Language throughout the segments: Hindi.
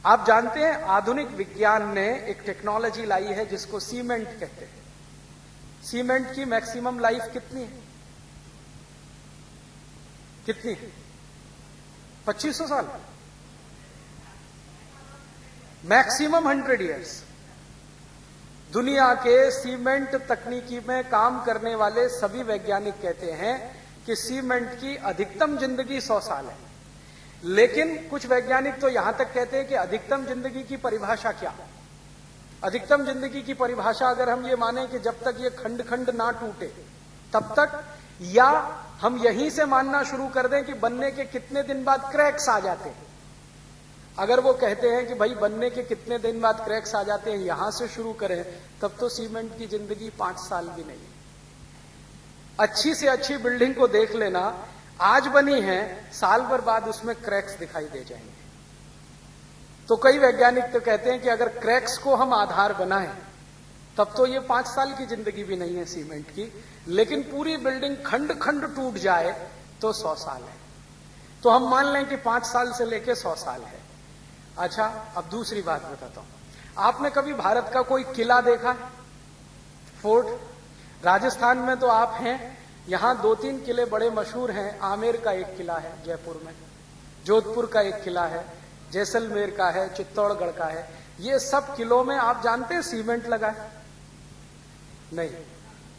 आप जानते हैं आधुनिक विज्ञान ने एक टेक्नोलॉजी लाई है जिसको सीमेंट कहते हैं। सीमेंट की मैक्सिमम लाइफ कितनी है? कितनी है? 2500 साल, मैक्सिमम 100 ईयर्स। दुनिया के सीमेंट तकनीकी में काम करने वाले सभी वैज्ञानिक कहते हैं कि सीमेंट की अधिकतम जिंदगी 100 साल है। लेकिन कुछ वैज्ञानिक तो यहां तक कहते हैं कि अधिकतम जिंदगी की परिभाषा क्या? अधिकतम जिंदगी की परिभाषा अगर हम ये माने कि जब तक ये खंड खंड ना टूटे तब तक, या हम यहीं से मानना शुरू कर दें कि बनने के कितने दिन बाद क्रैक्स आ जाते हैं। अगर वो कहते हैं कि भाई बनने के कितने दिन बाद क्रैक्स आ जाते हैं, यहां से शुरू करें, तब तो सीमेंट की जिंदगी 5 साल भी नहीं। अच्छी से अच्छी बिल्डिंग को देख लेना, आज बनी है, साल भर बाद उसमें क्रैक्स दिखाई दे जाएंगे। तो कई वैज्ञानिक तो कहते हैं कि अगर क्रैक्स को हम आधार बनाएं तब तो ये 5 साल की जिंदगी भी नहीं है सीमेंट की, लेकिन पूरी बिल्डिंग खंड खंड टूट जाए तो 100 साल है। तो हम मान लें कि 5 साल से लेकर 100 साल है। अच्छा, अब दूसरी बात बताता हूं। आपने कभी भारत का कोई किला देखा है? फोर्ट? राजस्थान में तो आप हैं, यहां 2-3 किले बड़े मशहूर हैं। आमेर का एक किला है जयपुर में, जोधपुर का एक किला है, जैसलमेर का है, चित्तौड़गढ़ का है। ये सब किलों में आप जानते हैं सीमेंट लगा है? नहीं,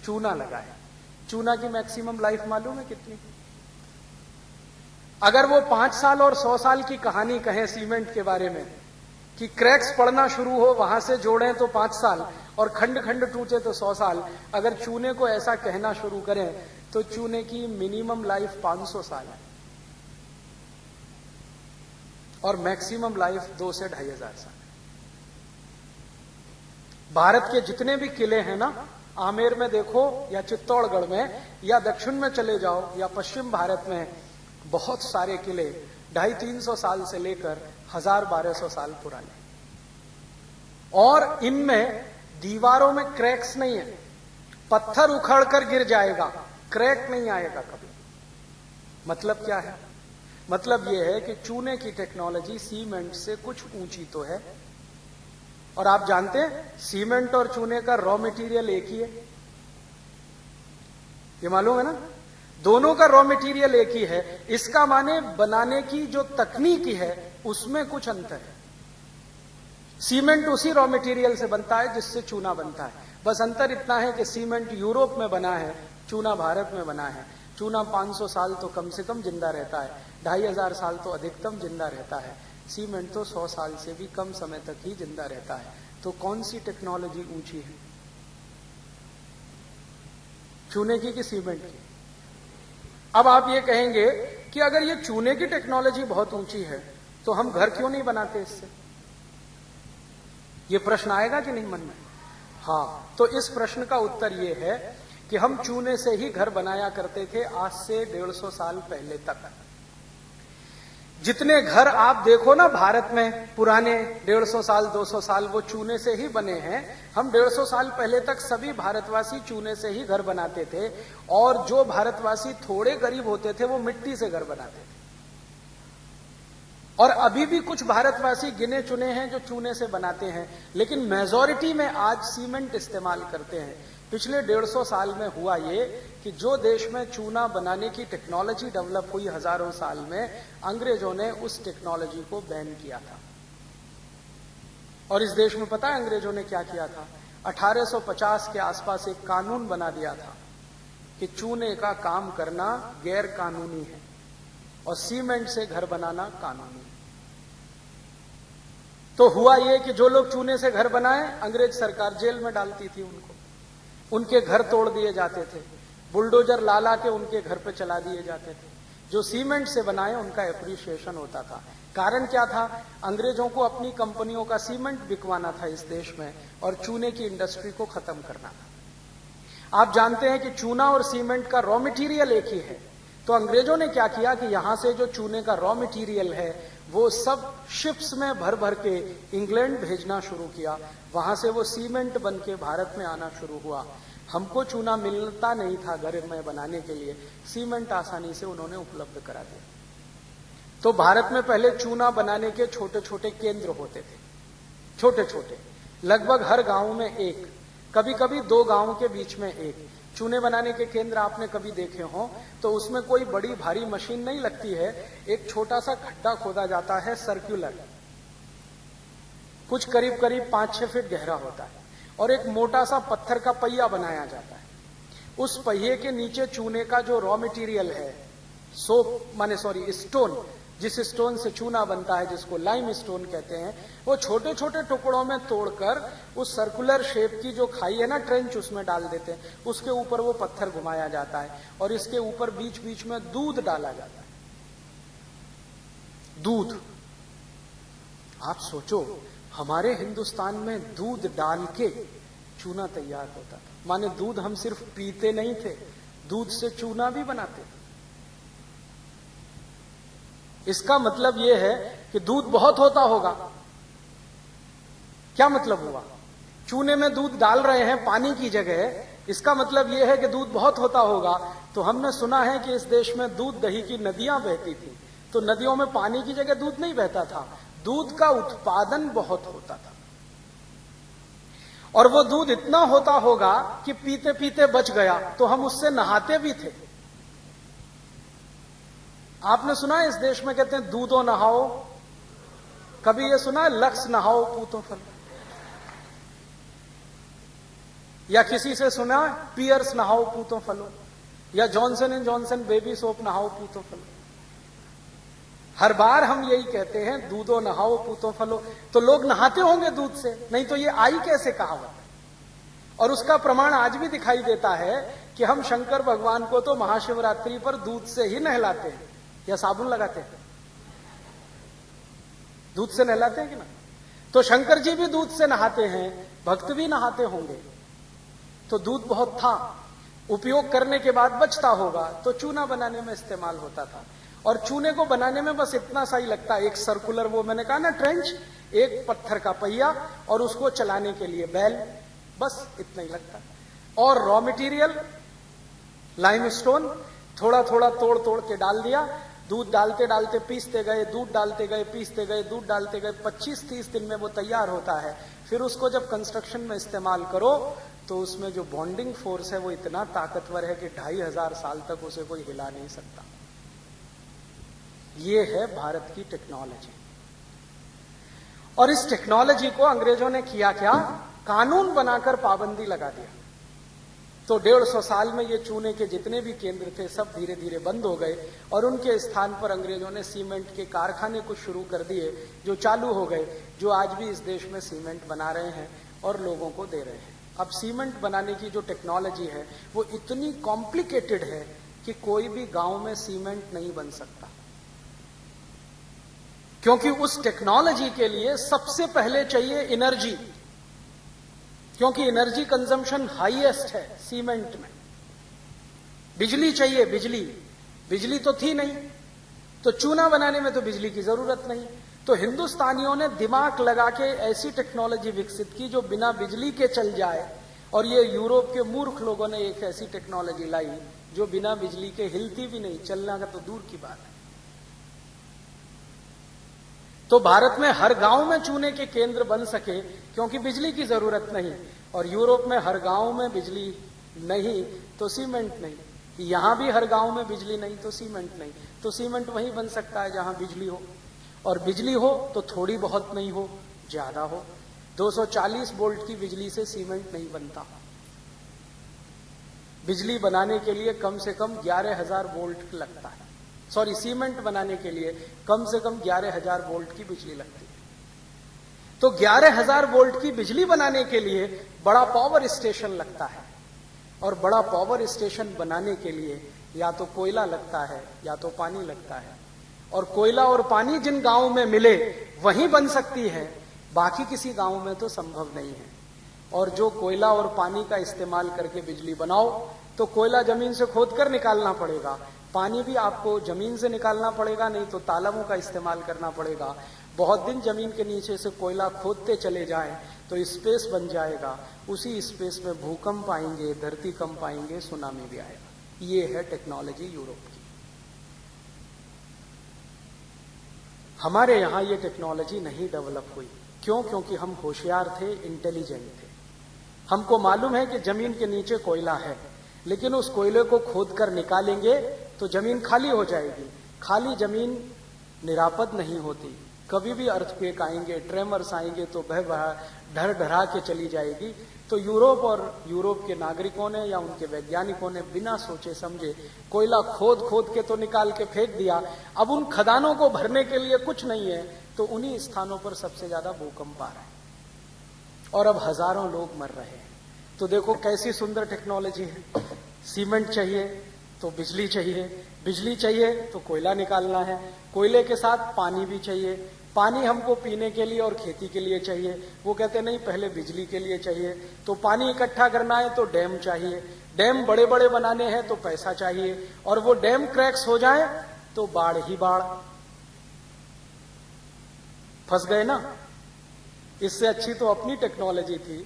चूना लगा है। चूना की मैक्सिमम लाइफ मालूम है कितनी? अगर वो 5 साल और 100 साल की कहानी कहें सीमेंट के बारे में कि क्रैक्स पड़ना शुरू हो, वहां से जोड़ें तो 5 साल और खंड खंड टूटे तो 100 साल, अगर चूने को ऐसा कहना शुरू करें तो चूने की मिनिमम लाइफ 500 साल है और मैक्सिमम लाइफ 2 से 2500 साल है। भारत के जितने भी किले हैं ना, आमेर में देखो या चित्तौड़गढ़ में या दक्षिण में चले जाओ या पश्चिम भारत में, बहुत सारे किले 250-300 साल से लेकर 1000-1200 साल पुराने, और इनमें दीवारों में क्रैक्स नहीं है। पत्थर उखड़कर गिर जाएगा, क्रैक नहीं आएगा कभी। मतलब क्या है? मतलब यह है कि चूने की टेक्नोलॉजी सीमेंट से कुछ ऊंची तो है। और आप जानते हैं सीमेंट और चूने का रॉ मटेरियल एक ही है, ये मालूम है ना? दोनों का रॉ मटेरियल एक ही है। इसका माने बनाने की जो तकनीकी है उसमें कुछ अंतर है। सीमेंट उसी रॉ मटेरियल से बनता है जिससे चूना बनता है, बस अंतर इतना है कि सीमेंट यूरोप में बना है, चूना भारत में बना है। चूना 500 साल तो कम से कम जिंदा रहता है, 2500 साल तो अधिकतम जिंदा रहता है। सीमेंट तो 100 साल से भी कम समय तक ही जिंदा रहता है। तो कौन सी टेक्नोलॉजी ऊंची है, चूने की कि सीमेंट की? अब आप ये कहेंगे कि अगर ये चूने की टेक्नोलॉजी बहुत ऊंची है तो हम घर क्यों नहीं बनाते इससे? ये प्रश्न आएगा कि नहीं मन में? हाँ, तो इस प्रश्न का उत्तर ये है कि हम चूने से ही घर बनाया करते थे आज से 150 साल पहले तक। जितने घर आप देखो ना भारत में पुराने 150 साल 200 साल, वो चूने से ही बने हैं। हम 150 साल पहले तक सभी भारतवासी चूने से ही घर बनाते थे, और जो भारतवासी थोड़े गरीब होते थे वो मिट्टी से घर बनाते थे। और अभी भी कुछ भारतवासी गिने चुने हैं जो चूने से बनाते हैं, लेकिन मेजॉरिटी में आज सीमेंट इस्तेमाल करते हैं। पिछले 150 साल में हुआ ये कि जो देश में चूना बनाने की टेक्नोलॉजी डेवलप हुई हजारों साल में, अंग्रेजों ने उस टेक्नोलॉजी को बैन किया था। और इस देश में पता है अंग्रेजों ने क्या किया था? 1850 के आसपास एक कानून बना दिया था कि चूने का काम करना गैर कानूनी है और सीमेंट से घर बनाना कानूनी है। तो हुआ ये कि जो लोग चूने से घर बनाए, अंग्रेज सरकार जेल में डालती थी उनको, उनके घर तोड़ दिए जाते थे, बुलडोजर ला ला के उनके घर पे चला दिए जाते थे। जो सीमेंट से बनाए उनका एप्रिसिएशन होता था। कारण क्या था? अंग्रेजों को अपनी कंपनियों का सीमेंट बिकवाना था इस देश में और चूने की इंडस्ट्री को खत्म करना था। आप जानते हैं कि चूना और सीमेंट का रॉ मटेरियल एक ही है। तो अंग्रेजों ने क्या किया कि यहां से जो चूने का रॉ मटेरियल है वो सब शिप्स में भर भर के इंग्लैंड भेजना शुरू किया। वहां से वो सीमेंट बन के भारत में आना शुरू हुआ। हमको चूना मिलता नहीं था घर में बनाने के लिए, सीमेंट आसानी से उन्होंने उपलब्ध करा दिया। तो भारत में पहले चूना बनाने के छोटे छोटे केंद्र होते थे, छोटे छोटे, लगभग हर गांव में एक, कभी कभी 2 गांवों के बीच में एक। चूने बनाने के केंद्र आपने कभी देखे हो तो उसमें कोई बड़ी भारी मशीन नहीं लगती है, एक छोटा सा गड्ढा खोदा जाता है, सर्कुलर, कुछ करीब करीब 5-6 फीट गहरा होता है, और एक मोटा सा पत्थर का पहिया बनाया जाता है। उस पहिए के नीचे चूने का जो रॉ मटेरियल है, स्टोन, जिस स्टोन से चूना बनता है, जिसको लाइम स्टोन कहते हैं, वो छोटे छोटे टुकड़ों में तोड़कर उस सर्कुलर शेप की जो खाई है ना, ट्रेंच, उसमें डाल देते हैं। उसके ऊपर वो पत्थर घुमाया जाता है और इसके ऊपर बीच बीच में दूध डाला जाता है। दूध, आप सोचो, हमारे हिंदुस्तान में दूध डाल के चूना तैयार होता था। माने दूध हम सिर्फ पीते नहीं थे, दूध से चूना भी बनाते थे। इसका मतलब यह है कि दूध बहुत होता होगा। क्या मतलब हुआ? चूने में दूध डाल रहे हैं पानी की जगह, इसका मतलब यह है कि दूध बहुत होता होगा। तो हमने सुना है कि इस देश में दूध दही की नदियां बहती थी, तो नदियों में पानी की जगह दूध नहीं बहता था, दूध का उत्पादन बहुत होता था। और वो दूध इतना होता होगा कि पीते पीते बच गया तो हम उससे नहाते भी थे। आपने सुना है इस देश में कहते हैं दूधो नहाओ, कभी ये सुना है लक्स नहाओ पूतो फल? या किसी से सुना है पियर्स नहाओ पूतो फलो? या Johnson and Johnson baby soap नहाओ पूतो फलो? हर बार हम यही कहते हैं दूधो नहाओ पूतो फलो। तो लोग नहाते होंगे दूध से, नहीं तो ये आई कैसे कहावत? और उसका प्रमाण आज भी दिखाई देता है कि हम शंकर भगवान को तो महाशिवरात्रि पर दूध से ही नहलाते हैं, या साबुन लगाते हैं, दूध से नहलाते हैं कि ना? तो शंकर जी भी दूध से नहाते हैं, भक्त भी नहाते होंगे। तो दूध बहुत था, उपयोग करने के बाद बचता होगा, तो चूना बनाने में इस्तेमाल होता था। और चूने को बनाने में बस इतना सा ही लगता है, एक सर्कुलर, वो मैंने कहा ना ट्रेंच, एक पत्थर का पहिया और उसको चलाने के लिए बैल, बस इतना ही लगता है। और रॉ मटेरियल लाइमस्टोन थोड़ा थोड़ा तोड़ तोड़ के डाल दिया, दूध डालते डालते पीसते गए, दूध डालते गए, पीसते गए, दूध डालते गए, 25-30 दिन में वो तैयार होता है। फिर उसको जब कंस्ट्रक्शन में इस्तेमाल करो तो उसमें जो बॉन्डिंग फोर्स है वो इतना ताकतवर है कि 2500 साल तक उसे कोई हिला नहीं सकता। ये है भारत की टेक्नोलॉजी। और इस टेक्नोलॉजी को अंग्रेजों ने किया क्या? कानून बनाकर पाबंदी लगा दिया। तो 150 साल में ये चूने के जितने भी केंद्र थे सब धीरे धीरे बंद हो गए और उनके स्थान पर अंग्रेजों ने सीमेंट के कारखाने कुछ शुरू कर दिए, जो चालू हो गए, जो आज भी इस देश में सीमेंट बना रहे हैं और लोगों को दे रहे हैं। अब सीमेंट बनाने की जो टेक्नोलॉजी है वो इतनी कॉम्प्लिकेटेड है कि कोई भी गांव में सीमेंट नहीं बन सकता, क्योंकि उस टेक्नोलॉजी के लिए सबसे पहले चाहिए एनर्जी, क्योंकि एनर्जी कंजम्पशन हाईएस्ट है सीमेंट में। बिजली चाहिए, बिजली तो थी नहीं, तो चूना बनाने में तो बिजली की जरूरत नहीं। तो हिंदुस्तानियों ने दिमाग लगा के ऐसी टेक्नोलॉजी विकसित की जो बिना बिजली के चल जाए, और ये यूरोप के मूर्ख लोगों ने एक ऐसी टेक्नोलॉजी लाई जो बिना बिजली के हिलती भी नहीं, चलना का तो दूर की बात है। तो भारत में हर गांव में चूने के केंद्र बन सके क्योंकि बिजली की जरूरत नहीं, और यूरोप में हर गांव में बिजली नहीं तो सीमेंट नहीं, यहां भी हर गांव में बिजली नहीं तो सीमेंट नहीं। तो सीमेंट वहीं बन सकता है जहां बिजली हो, और बिजली हो तो थोड़ी बहुत नहीं हो, ज्यादा हो। 240 वोल्ट की बिजली से सीमेंट नहीं बनता। बिजली बनाने के लिए कम से कम 11,000 वोल्ट लगता है। सीमेंट बनाने के लिए कम से कम 11,000 वोल्ट की बिजली लगती है। तो 11,000 वोल्ट की बिजली बनाने के लिए बड़ा पावर स्टेशन लगता है, और बड़ा पावर स्टेशन बनाने के लिए या तो कोयला लगता है या तो पानी लगता है, और कोयला और पानी जिन गांवों में मिले वहीं बन सकती है, बाकी किसी गांव में तो संभव नहीं है। और जो कोयला और पानी का इस्तेमाल करके बिजली बनाओ तो कोयला जमीन से खोदकर निकालना पड़ेगा, पानी भी आपको जमीन से निकालना पड़ेगा, नहीं तो तालाबों का इस्तेमाल करना पड़ेगा। बहुत दिन जमीन के नीचे से कोयला खोदते चले जाएं तो स्पेस बन जाएगा, उसी स्पेस में भूकंप आएंगे, धरती कंप आएंगे, सुनामी भी आएगा। ये है टेक्नोलॉजी यूरोप की। हमारे यहां ये टेक्नोलॉजी नहीं डेवलप हुई। क्यों? क्योंकि हम होशियार थे, इंटेलिजेंट थे। हमको मालूम है कि जमीन के नीचे कोयला है, लेकिन उस कोयले को खोद कर निकालेंगे तो जमीन खाली हो जाएगी। खाली जमीन निरापद नहीं होती, कभी भी अर्थक्वेक आएंगे, ट्रेमर्स आएंगे तो ढर ढरा के चली जाएगी। तो यूरोप और यूरोप के नागरिकों ने या उनके वैज्ञानिकों ने बिना सोचे समझे कोयला खोद खोद के तो निकाल के फेंक दिया। अब उन खदानों को भरने के लिए कुछ नहीं है, तो उन्हीं स्थानों पर सबसे ज्यादा भूकंप आ रहा है और अब हजारों लोग मर रहे हैं। तो देखो कैसी सुंदर टेक्नोलॉजी है। सीमेंट चाहिए तो बिजली चाहिए, बिजली चाहिए तो कोयला निकालना है, कोयले के साथ पानी भी चाहिए। पानी हमको पीने के लिए और खेती के लिए चाहिए। वो कहते नहीं, पहले बिजली के लिए चाहिए। तो पानी इकट्ठा करना है तो डैम चाहिए, डैम बड़े बड़े बनाने हैं तो पैसा चाहिए, और वो डैम क्रैक्स हो जाए तो बाढ़ ही बाढ़। फंस गए ना। इससे अच्छी तो अपनी टेक्नोलॉजी थी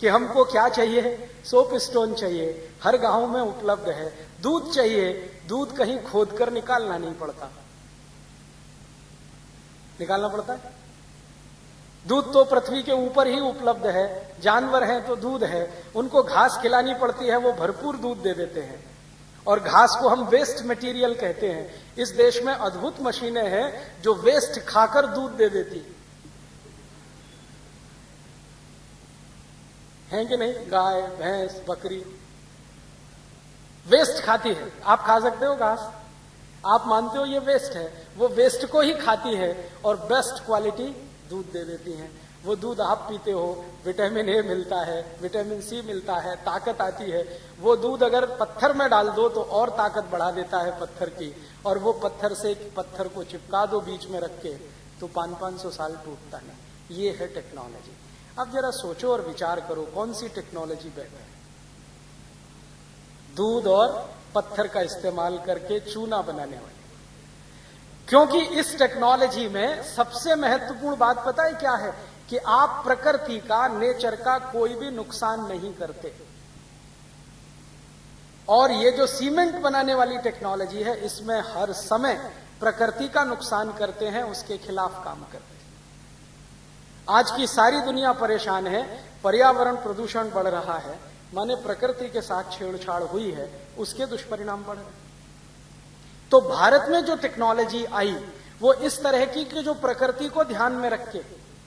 कि हमको क्या चाहिए, सोप स्टोन चाहिए, हर गांव में उपलब्ध है। दूध चाहिए, दूध कहीं खोद कर निकालना नहीं पड़ता, निकालना पड़ता है। दूध तो पृथ्वी के ऊपर ही उपलब्ध है। जानवर हैं तो दूध है, उनको घास खिलानी पड़ती है, वो भरपूर दूध दे देते हैं। और घास को हम वेस्ट मटेरियल कहते हैं। इस देश में अद्भुत मशीनें हैं जो वेस्ट खाकर दूध दे देती हैं कि नहीं। गाय, भैंस, बकरी वेस्ट खाती है। आप खा सकते हो घास, आप मानते हो ये वेस्ट है, वो वेस्ट को ही खाती है और बेस्ट क्वालिटी दूध दे देती हैं। वो दूध आप पीते हो, विटामिन ए मिलता है, विटामिन सी मिलता है, ताकत आती है। वो दूध अगर पत्थर में डाल दो तो और ताकत बढ़ा देता है पत्थर की, और वो पत्थर से पत्थर को चिपका दो बीच में रख के तो 500-500 साल टूटता नहीं। ये है टेक्नोलॉजी। अब जरा सोचो और विचार करो कौन सी टेक्नोलॉजी बेहतर है। दूध और पत्थर का इस्तेमाल करके चूना बनाने वाली। क्योंकि इस टेक्नोलॉजी में सबसे महत्वपूर्ण बात पता है क्या है, कि आप प्रकृति का, नेचर का कोई भी नुकसान नहीं करते। और ये जो सीमेंट बनाने वाली टेक्नोलॉजी है, इसमें हर समय प्रकृति का नुकसान करते हैं, उसके खिलाफ काम करते हैं। आज की सारी दुनिया परेशान है, पर्यावरण प्रदूषण बढ़ रहा है, माने प्रकृति के साथ छेड़छाड़ हुई है, उसके दुष्परिणाम बढ़ रहे हैं। तो भारत में जो टेक्नोलॉजी आई वो इस तरह की कि जो प्रकृति को ध्यान में रख के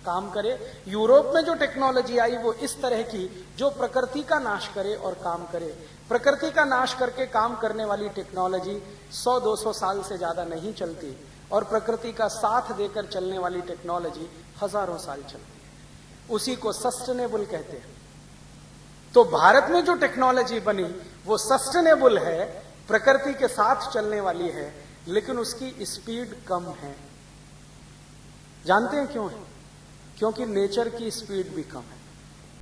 काम करे। यूरोप में जो टेक्नोलॉजी आई वो इस तरह की जो प्रकृति का नाश करे और काम करे। प्रकृति का नाश करके काम करने वाली टेक्नोलॉजी 100-200 साल से ज्यादा नहीं चलती, और प्रकृति का साथ देकर चलने वाली टेक्नोलॉजी हजारों साल चलती है। उसी को सस्टेनेबल कहते हैं। तो भारत में जो टेक्नोलॉजी बनी वो सस्टेनेबल है, प्रकृति के साथ चलने वाली है, लेकिन उसकी स्पीड कम है। जानते हैं क्यों है? क्योंकि नेचर की स्पीड भी कम है।